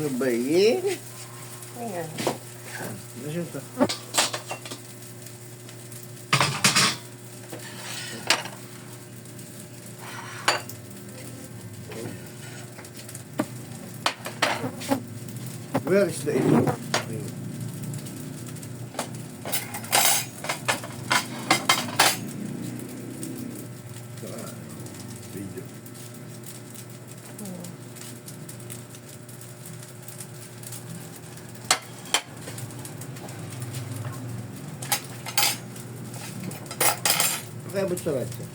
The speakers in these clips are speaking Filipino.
Ano ba yun? Ayan. Nasaan ito? Where is the ito? Video. Kaya ba't sa radyo?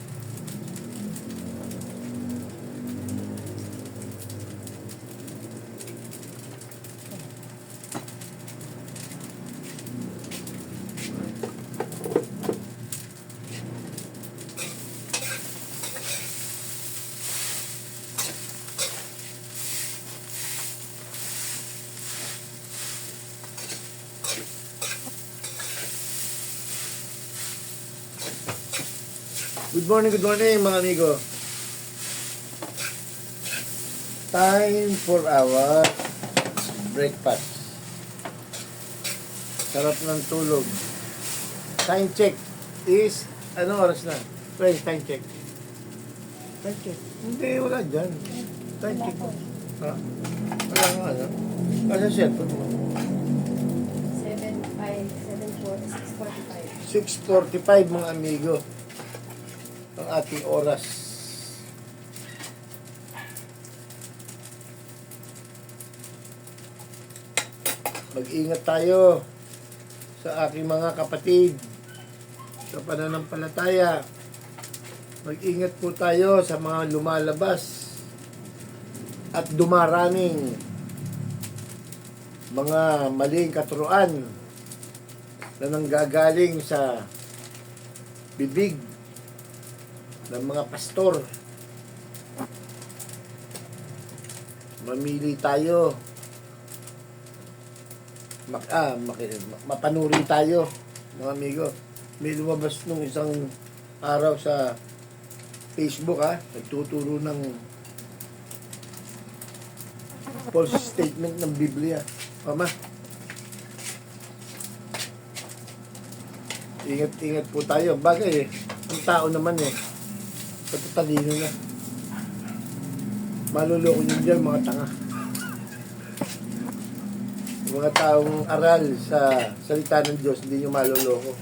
Good morning mga amigo. Time for our breakfast. Sarap ng tulog. Time check is, anong oras na? Friends, time check. Time check. Hindi, wala dyan. Time check. Ha? Wala nga, ano? Kasi cellphone mo. 6:45 mga amigo. Ang ating oras. Mag-ingat tayo sa aking mga kapatid sa pananampalataya. Mag-ingat po tayo sa mga lumalabas at dumaraming mga maling katuruan na nanggagaling sa bibig ng mga pastor. Mamili tayo. Mapanuri tayo, mga amigo. May lumabas nung isang araw sa Facebook, nagtuturo ng false statement ng Biblia. Mama, ingat-ingat po tayo. Bagay ang tao naman patatalino na. Maluloko nyo dyan, mga tanga. Mga taong aral sa salita ng Diyos, hindi nyo maluloko.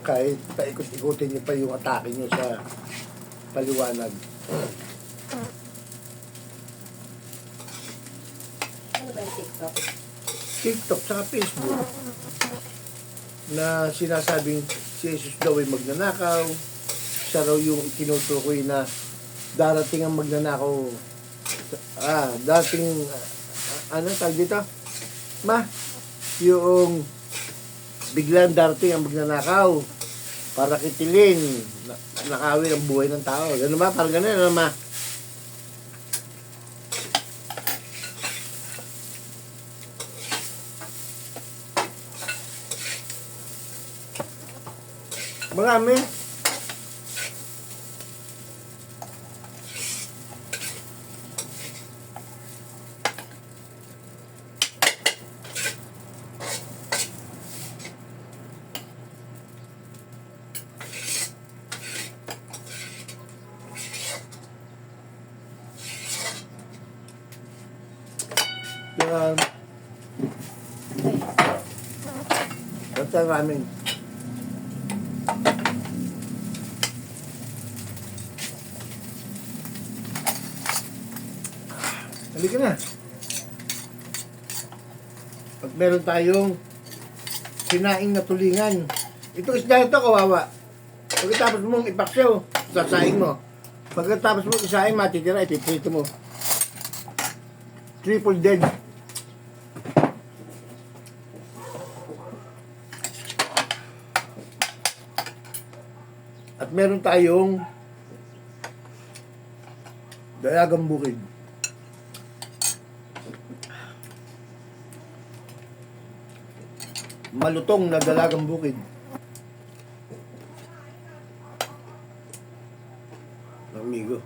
Kahit paikot-ikutin nyo pa yung atake nyo sa paliwanag. Ano ba yung TikTok? TikTok, saka Facebook, na sinasabing si Jesus daw ay magnanakaw. Siya raw yung tinutukoy na darating ang magnanakaw. Dating, ano tawag dito? Yung biglang darating ang magnanakaw para kitilin, nakawin ang buhay ng tao. Gano'n ba? Parang gano'n, ano ma? Marami. Basta ramen. Halika na. Pag meron tayong sinaing na tulingan, ito isda ito, kawawa. Pagkatapos mong ipaksaw, sasaing mo. Pagkatapos mong isaing, matitira, ipiprito mo. Triple dead. At meron tayong dalagang bukid. Malutong na dalagang bukid. Amigo.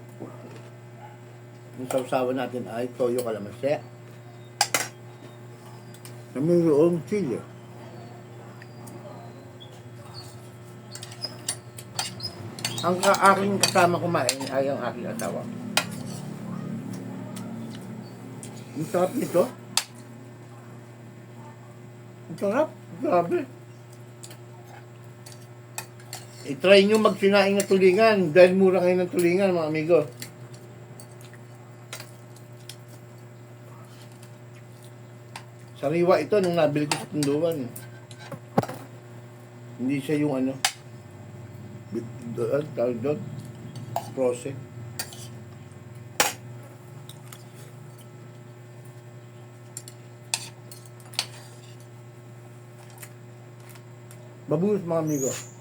Yung sausawan natin ay toyo kalamansi. na mayroong chili. Ang aking kasama kumain ay ang aking asawa. Ang sarap nito. Ang sarap. Grabe. I-try nyo magsinaing na tulingan dahil mura ngayon ng tulingan, mga amigo. Sariwa ito nung nabili ko sa Tunduan. Hindi siya yung ano, tawag doon, process. Babuhos, mga amigo.